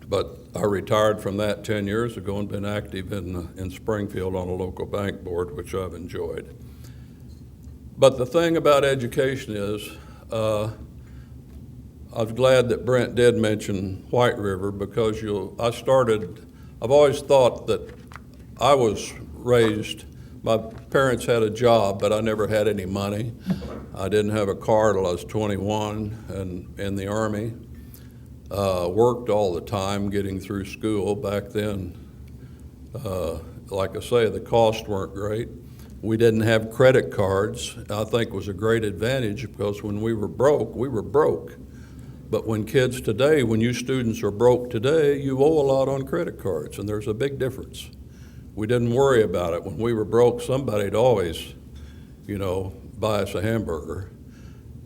But I retired from that 10 years ago and been active in Springfield on a local bank board, which I've enjoyed. But the thing about education is, I was glad that Brent did mention White River, because I've always thought that I was raised, my parents had a job, but I never had any money. I didn't have a car till I was 21 and in the Army. Worked all the time getting through school. Back then, like I say, the costs weren't great. We didn't have credit cards. I think was a great advantage, because when we were broke, we were broke. But when kids today, when you students are broke today, you owe a lot on credit cards, and there's a big difference. We didn't worry about it. When we were broke, somebody'd always, buy us a hamburger.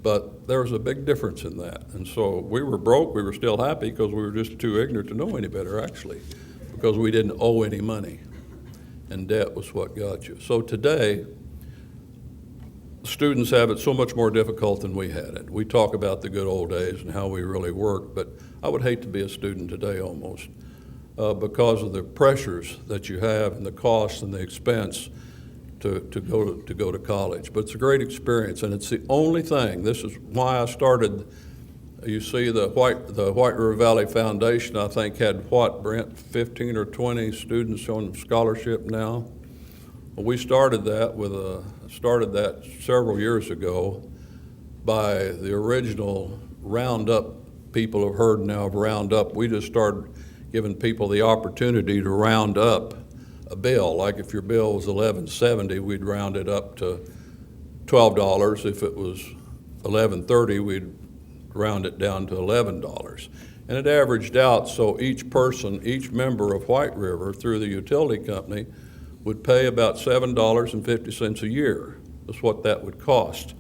But there was a big difference in that. And so we were broke, we were still happy, because we were just too ignorant to know any better, actually, because we didn't owe any money. And debt was what got you. So today, students have it so much more difficult than we had it. We talk about the good old days and how we really worked, but I would hate to be a student today almost, because of the pressures that you have and the costs and the expense to go to college. But it's a great experience, and it's the only thing. This is why I started. You see, the White River Valley Foundation, I think, had what, Brent, 15 or 20 students on scholarship now. Well, we started that several years ago by the original Roundup. People have heard now of Roundup. We just started giving people the opportunity to round up a bill. Like if your bill was $11.70, we'd round it up to $12. If it was $11.30, we'd round it down to $11. And it averaged out, so each member of White River through the utility company would pay about $7.50 a year. That's what that would cost.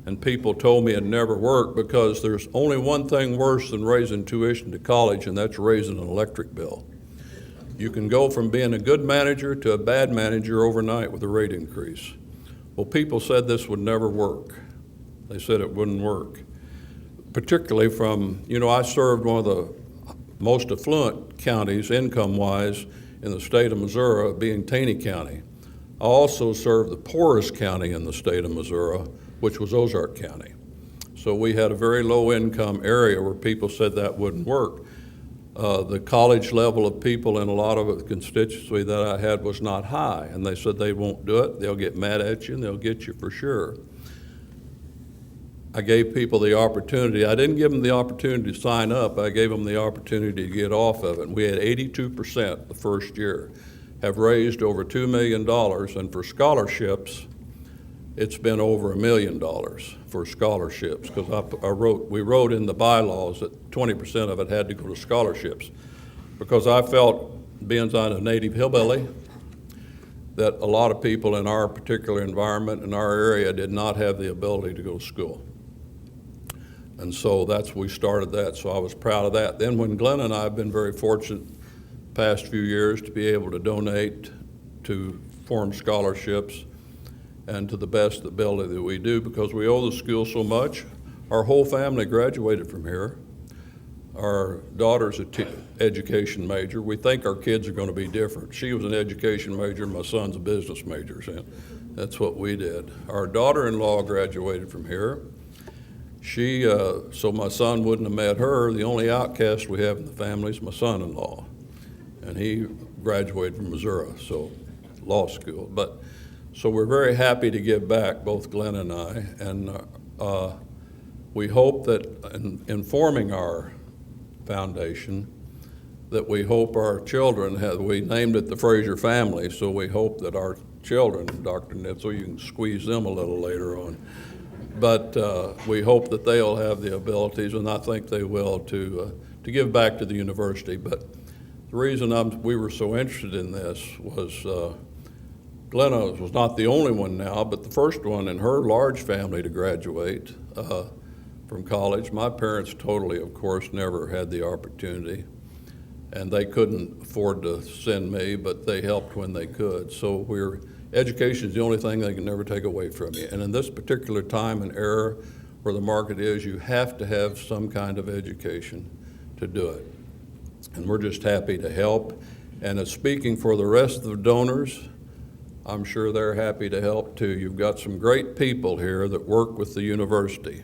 And people told me it never worked, because there's only one thing worse than raising tuition to college, and that's raising an electric bill. You can go from being a good manager to a bad manager overnight with a rate increase. Well, people said this would never work. They said it wouldn't work. Particularly from, I served one of the most affluent counties income-wise in the state of Missouri, being Taney County. I also served the poorest county in the state of Missouri, which was Ozark County. So we had a very low income area where people said that wouldn't work. The college level of people in a lot of the constituency that I had was not high, and they said they won't do it. They'll get mad at you, and they'll get you for sure. I gave people the opportunity. I didn't give them the opportunity to sign up. I gave them the opportunity to get off of it. And we had 82% the first year, have raised over $2 million, and for scholarships, it's been over $1 million for scholarships, because we wrote in the bylaws that 20% of it had to go to scholarships, because I felt, being I'm a native hillbilly, that a lot of people in our particular environment, in our area, did not have the ability to go to school. And so we started that, so I was proud of that. Then when Glenna and I have been very fortunate the past few years to be able to donate to form scholarships, and to the best ability that we do, because we owe the school so much. Our whole family graduated from here. Our daughter's an education major. We think our kids are going to be different. She was an education major, my son's a business major, so that's what we did. Our daughter-in-law graduated from here. So my son wouldn't have met her. The only outcast we have in the family is my son-in-law, and he graduated from Missouri, so law school. So we're very happy to give back, both Glenn and I, and we hope that in forming our foundation, that we hope our children we named it the Frazier family, so we hope that our children, Dr. Nitzel, you can squeeze them a little later on, but we hope that they'll have the abilities, and I think they will, to give back to the university. But the reason we were so interested in this was Glenna was not the only one now, but the first one in her large family to graduate from college. My parents totally, of course, never had the opportunity, and they couldn't afford to send me, but they helped when they could. So education is the only thing they can never take away from you. And in this particular time and era where the market is, you have to have some kind of education to do it. and we're just happy to help. And speaking for the rest of the donors, I'm sure they're happy to help too. You've got some great people here that work with the university.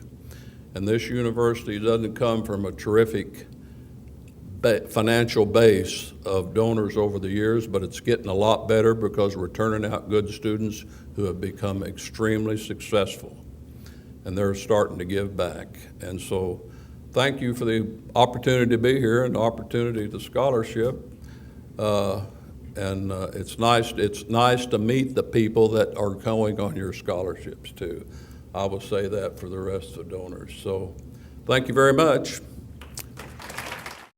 And this university doesn't come from a terrific financial base of donors over the years, but it's getting a lot better because we're turning out good students who have become extremely successful, and they're starting to give back. And so thank you for the opportunity to be here and the opportunity to scholarship. It's nice to meet the people that are going on your scholarships too. I will say that for the rest of the donors. So thank you very much.